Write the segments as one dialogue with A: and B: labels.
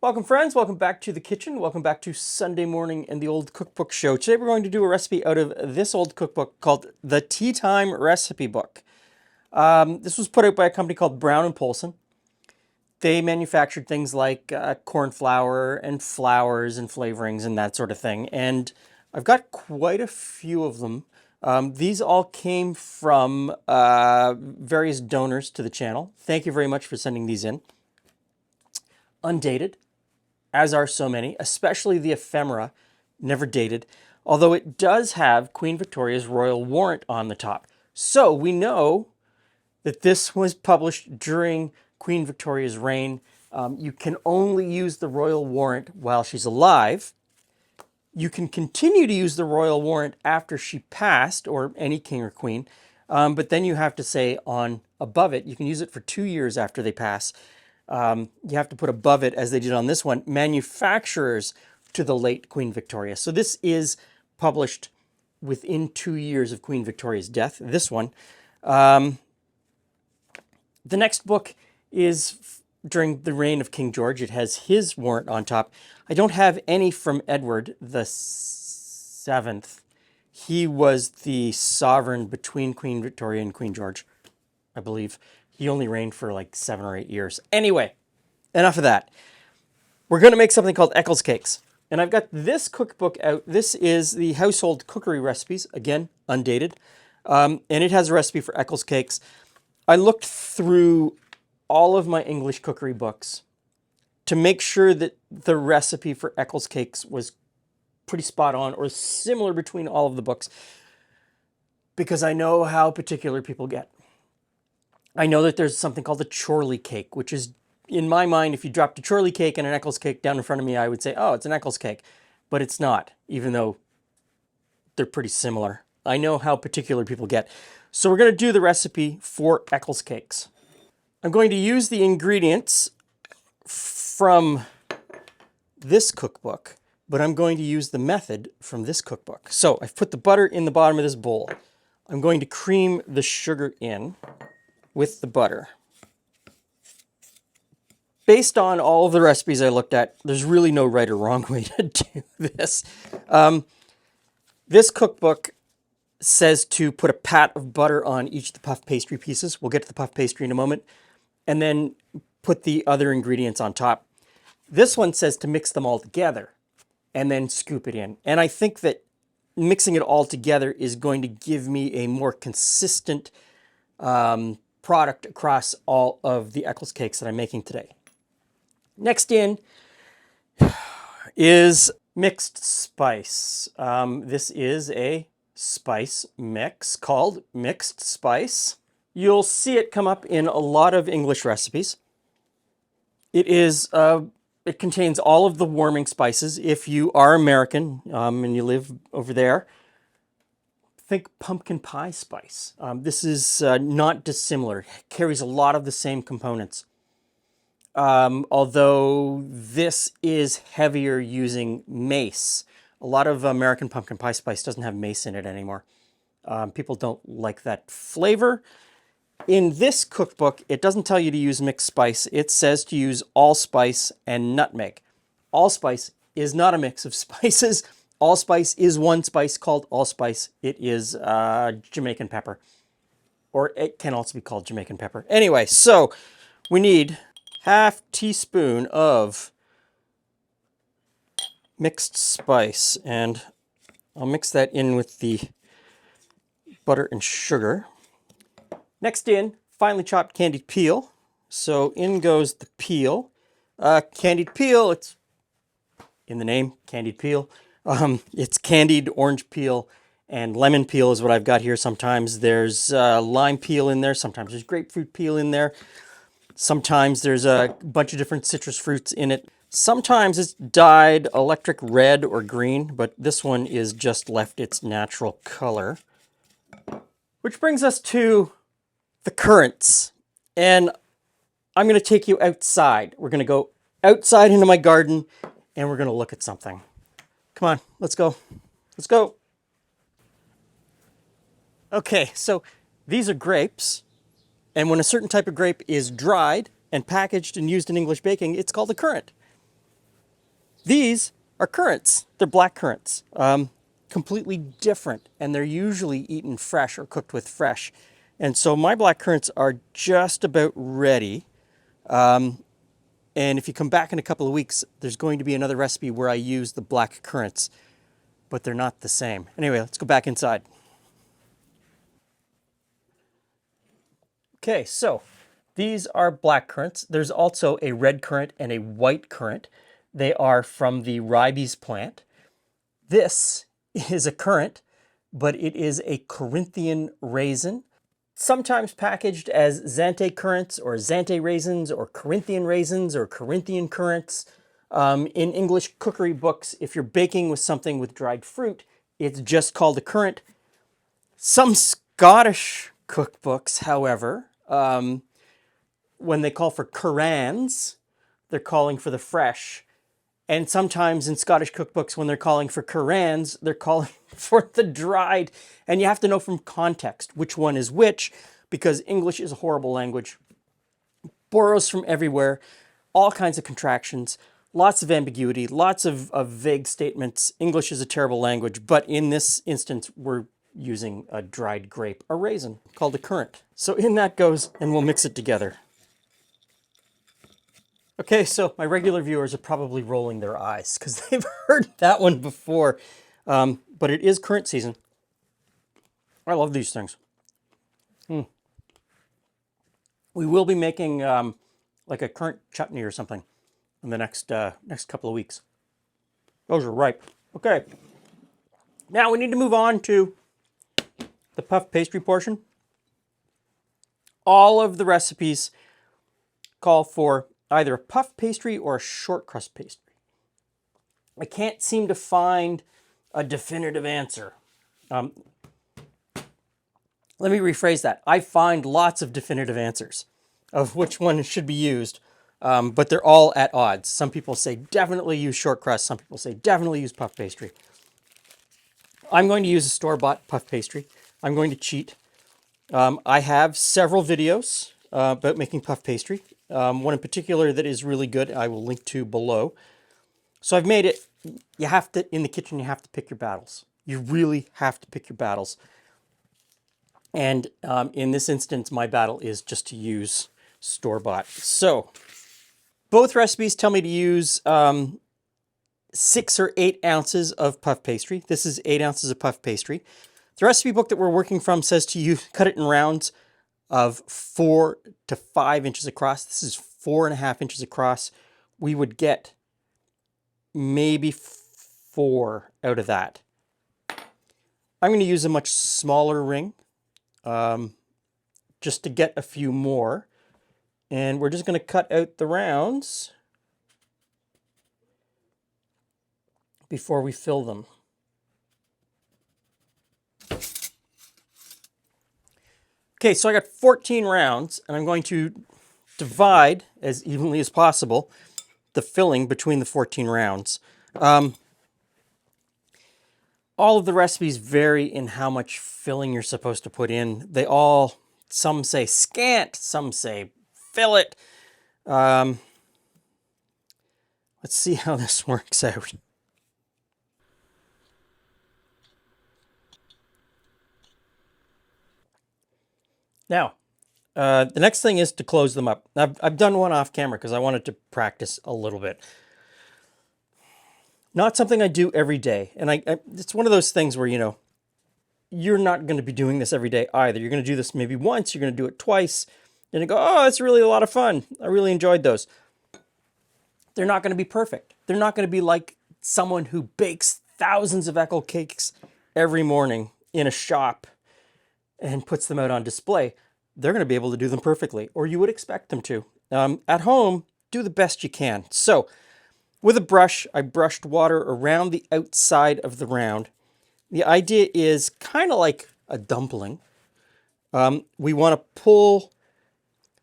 A: Welcome friends, welcome back to the kitchen, welcome back to Sunday morning and the Old Cookbook Show. Today we're going to do a recipe out of this old cookbook called the Tea Time Recipe Book. This was put out by a company called Brown Polson. They manufactured things like corn flour and flours and flavorings and that sort of thing. And I've got quite a few of them. These all came from various donors to the channel. Thank you very much for sending these in. Undated, as are so many, especially the ephemera, never dated, although it does have Queen Victoria's royal warrant on the top. So we know that this was published during Queen Victoria's reign. You can only use the royal warrant while she's alive. You can continue to use the royal warrant after she passed, or any king or queen, but then you have to say on above it, you can use it for 2 years after they pass. You have to put above it, as they did on this one, manufacturers to the late Queen Victoria. So this is published within 2 years of Queen Victoria's death, this one. The next book is during the reign of King George. It has his warrant on top. I don't have any from Edward the Seventh. He was the sovereign between Queen Victoria and Queen George, I believe. He only reigned for like 7 or 8 years. Anyway, enough of that. We're going to make something called Eccles Cakes. And I've got this cookbook out. This is the Household Cookery Recipes, again, undated. And it has a recipe for Eccles Cakes. I looked through all of my English cookery books to make sure that the recipe for Eccles Cakes was pretty spot on or similar between all of the books, because I know how particular people get. I know that there's something called a chorley cake, which is, in my mind, if you dropped a chorley cake and an Eccles cake down in front of me, I would say, oh, it's an Eccles cake. But it's not, even though they're pretty similar. I know how particular people get. So we're going to do the recipe for Eccles Cakes. I'm going to use the ingredients from this cookbook, but I'm going to use the method from this cookbook. So I've put the butter in the bottom of this bowl. I'm going to cream the sugar in with the butter. Based on all of the recipes I looked at, there's really no right or wrong way to do this. This cookbook says to put a pat of butter on each of the puff pastry pieces. We'll get to the puff pastry in a moment. And then put the other ingredients on top. This one says to mix them all together and then scoop it in. And I think that mixing it all together is going to give me a more consistent product across all of the Eccles cakes that I'm making today. Next in is mixed spice. This is a spice mix called mixed spice. You'll see it come up in a lot of English recipes. It contains all of the warming spices. If you are American and you live over there, think pumpkin pie spice. This is not dissimilar. It carries a lot of the same components. Although this is heavier using mace. A lot of American pumpkin pie spice doesn't have mace in it anymore. People don't like that flavor. In this cookbook, it doesn't tell you to use mixed spice. It says to use allspice and nutmeg. Allspice is not a mix of spices. Allspice is one spice called allspice. It is Jamaican pepper. Or it can also be called Jamaican pepper. Anyway, so we need half teaspoon of mixed spice. And I'll mix that in with the butter and sugar. Next in, finely chopped candied peel. So in goes the peel. Candied peel, it's in the name, candied peel. It's candied orange peel and lemon peel is what I've got here. Sometimes there's lime peel in there. Sometimes there's grapefruit peel in there. Sometimes there's a bunch of different citrus fruits in it. Sometimes it's dyed electric red or green, but this one is just left its natural color. Which brings us to the currants. And I'm going to take you outside. We're going to go outside into my garden and we're going to look at something. Come on, let's go. Let's go. Okay, so these are grapes. And when a certain type of grape is dried and packaged and used in English baking, it's called a currant. These are currants. They're black currants. Completely different, and they're usually eaten fresh or cooked with fresh. And so my black currants are just about ready. And if you come back in a couple of weeks, there's going to be another recipe where I use the black currants, but they're not the same. Anyway, let's go back inside. Okay, so these are black currants. There's also a red currant and a white currant. They are from the ribes plant. This is a currant, but it is a Corinthian raisin, sometimes packaged as Zante currants or Zante raisins or Corinthian raisins or Corinthian currants. In English cookery books, if you're baking with something with dried fruit, it's just called a currant. Some Scottish cookbooks, however, when they call for currants, they're calling for the fresh. And sometimes in Scottish cookbooks, when they're calling for currants, they're calling for the dried. And you have to know from context which one is which, because English is a horrible language. Borrows from everywhere, all kinds of contractions, lots of ambiguity, lots of vague statements. English is a terrible language, but in this instance, we're using a dried grape, a raisin, called a currant. So in that goes, and we'll mix it together. Okay, so my regular viewers are probably rolling their eyes because they've heard that one before. But it is currant season. I love these things. We will be making like a currant chutney or something in the next couple of weeks. Those are ripe. Okay, now we need to move on to the puff pastry portion. All of the recipes call for either a puff pastry or a short crust pastry. I can't seem to find a definitive answer. Let me rephrase that. I find lots of definitive answers of which one should be used, but they're all at odds. Some people say definitely use short crust. Some people say definitely use puff pastry. I'm going to use a store-bought puff pastry. I'm going to cheat. I have several videos about making puff pastry. One in particular that is really good, I will link to below. So I've made it. You have to, in the kitchen, you have to pick your battles. You really have to pick your battles. And in this instance, my battle is just to use store-bought. So both recipes tell me to use 6 or 8 ounces of puff pastry. This is 8 ounces of puff pastry. The recipe book that we're working from says to cut it in rounds of 4 to 5 inches across. This is 4.5 inches across. We would get maybe 4 out of that. I'm going to use a much smaller ring just to get a few more. And we're just going to cut out the rounds before we fill them. Okay, so I got 14 rounds, and I'm going to divide as evenly as possible the filling between the 14 rounds. All of the recipes vary in how much filling you're supposed to put in. Some say scant, some say fill it. Let's see how this works out. Now, the next thing is to close them up. I've done one off camera because I wanted to practice a little bit. Not something I do every day. And it's one of those things where, you're not going to be doing this every day either. You're going to do this maybe once, you're going to do it twice, and you go, oh, it's really a lot of fun. I really enjoyed those. They're not going to be perfect. They're not going to be like someone who bakes thousands of Eccles cakes every morning in a shop and puts them out on display. They're going to be able to do them perfectly, or you would expect them to. At home, do the best you can. So with a brush, I brushed water around the outside of the round. The idea is kind of like a dumpling. We want to pull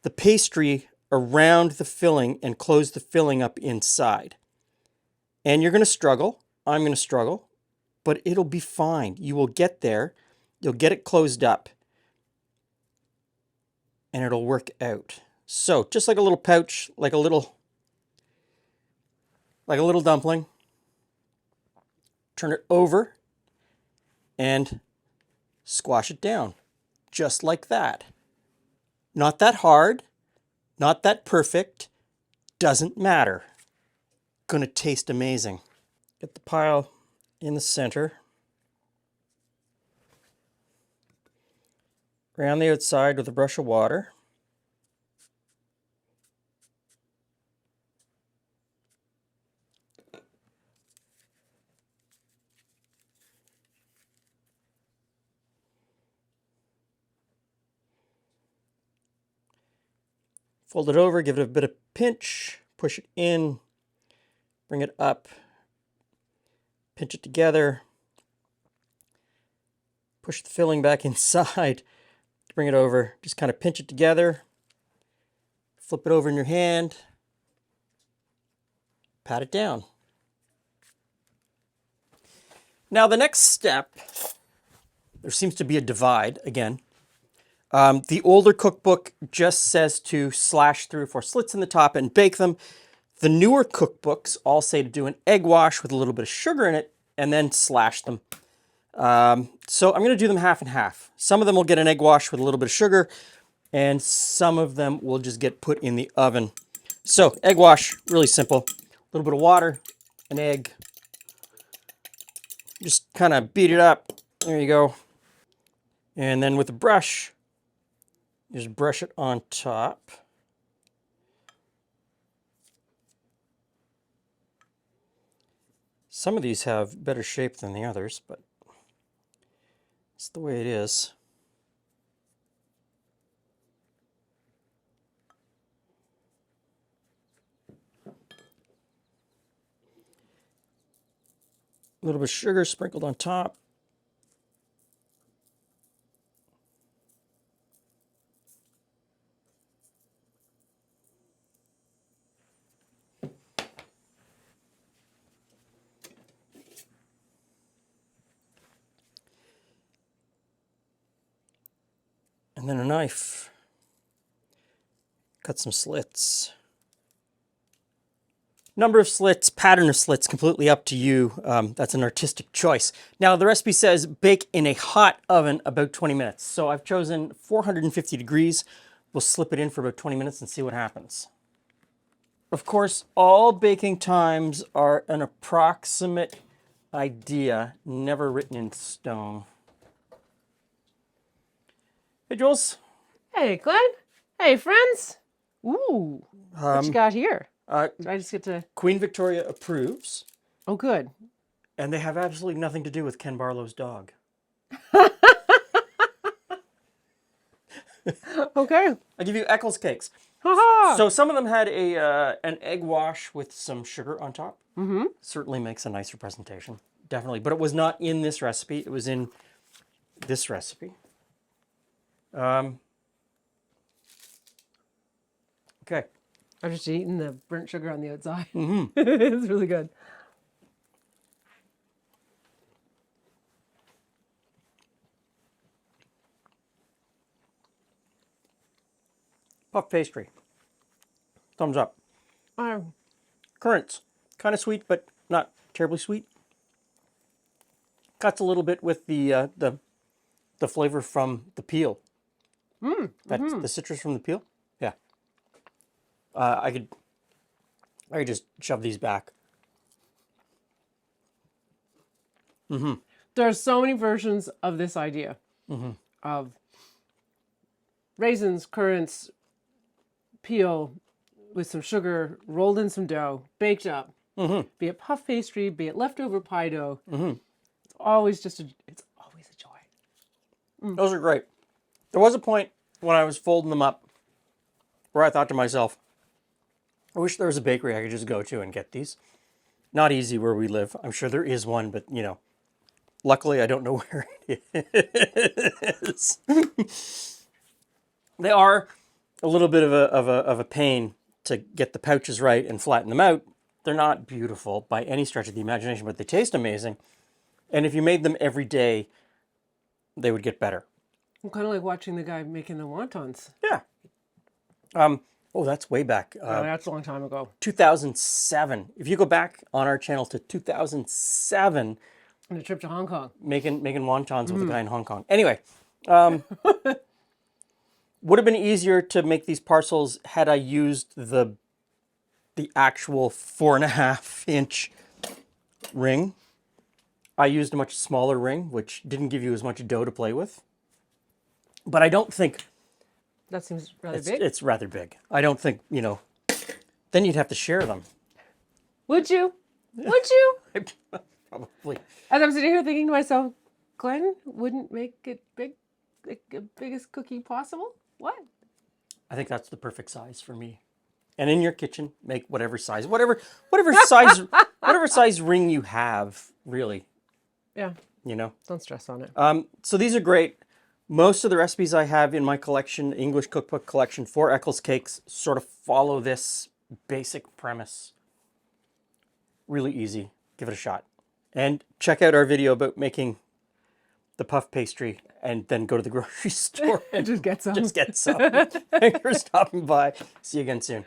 A: the pastry around the filling and close the filling up inside. And you're going to struggle. I'm going to struggle, but it'll be fine. You will get there. You'll get it closed up, and it'll work out. So just like a little pouch, like a little like a little dumpling. Turn it over and squash it down, just like that. Not that hard, not that perfect, doesn't matter. Gonna taste amazing. Get the pile in the center. Around the outside with a brush of water. Fold it over, give it a bit of pinch, push it in, bring it up, pinch it together, push the filling back inside, bring it over, just kind of pinch it together, flip it over in your hand, pat it down. Now the next step, there seems to be a divide again. The older cookbook just says to slash 3 or 4 slits in the top and bake them. The newer cookbooks all say to do an egg wash with a little bit of sugar in it and then slash them. So I'm going to do them half and half. Some of them will get an egg wash with a little bit of sugar, and some of them will just get put in the oven. So egg wash, really simple. A little bit of water, an egg. Just kind of beat it up. There you go. And then with a brush, just brush it on top. Some of these have better shape than the others, but it's the way it is. A little bit of sugar sprinkled on top. And then a knife. Cut some slits. Number of slits, pattern of slits, completely up to you. That's an artistic choice. Now the recipe says bake in a hot oven about 20 minutes. So I've chosen 450 degrees. We'll slip it in for about 20 minutes and see what happens. Of course, all baking times are an approximate idea, never written in stone. Hey, Jules.
B: Hey, Glen. Hey, friends. Ooh, what you got here? I just get to...
A: Queen Victoria approves,
B: Oh, good.
A: and they have absolutely nothing to do with Ken Barlow's dog.
B: Okay.
A: I give you Eccles Cakes.
B: Ha-ha.
A: So some of them had an egg wash with some sugar on top.
B: Mm-hmm.
A: Certainly makes a nicer presentation, definitely. But it was not in this recipe. It was in this recipe. Okay.
B: I'm just eating the burnt sugar on the outside.
A: Mm-hmm.
B: It's really good.
A: Puff pastry. Thumbs up. Currants. Kind of sweet, but not terribly sweet. Cuts a little bit with the flavor from the peel. That's the citrus from the peel. Yeah. I could just shove these back.
B: There are so many versions of this idea of raisins, currants, peel with some sugar, rolled in some dough, baked up. Be it puff pastry, be it leftover pie dough. It's always a joy.
A: Those are great. There was a point when I was folding them up where I thought to myself, I wish there was a bakery I could just go to and get these. Not easy where we live. I'm sure there is one, but you know, luckily I don't know where it is. They are a little bit of a pain to get the pouches right and flatten them out. They're not beautiful by any stretch of the imagination, but they taste amazing. And if you made them every day, they would get better.
B: I'm kind of like watching the guy making the wontons.
A: Yeah. Oh, that's way back.
B: Oh, that's a long time ago.
A: 2007. If you go back on our channel to 2007,
B: On a trip to Hong Kong.
A: making wontons with a guy in Hong Kong. Anyway, would have been easier to make these parcels had I used the actual 4.5-inch ring. I used a much smaller ring, which didn't give you as much dough to play with. But I don't think
B: That seems rather big.
A: it's rather big. I don't think, then you'd have to share them.
B: Would you? Would you?
A: Probably.
B: And I'm sitting here thinking to myself, Glen wouldn't make it big, like the biggest cookie possible? What?
A: I think that's the perfect size for me. And in your kitchen, make whatever size, whatever size ring you have, really,
B: Yeah, don't stress on it.
A: So these are great. Most of the recipes I have in my collection, English cookbook collection for Eccles Cakes, sort of follow this basic premise. Really easy. Give it a shot. And check out our video about making the puff pastry and then go to the grocery store and
B: Just get some.
A: just get some. Thanks for stopping by. See you again soon.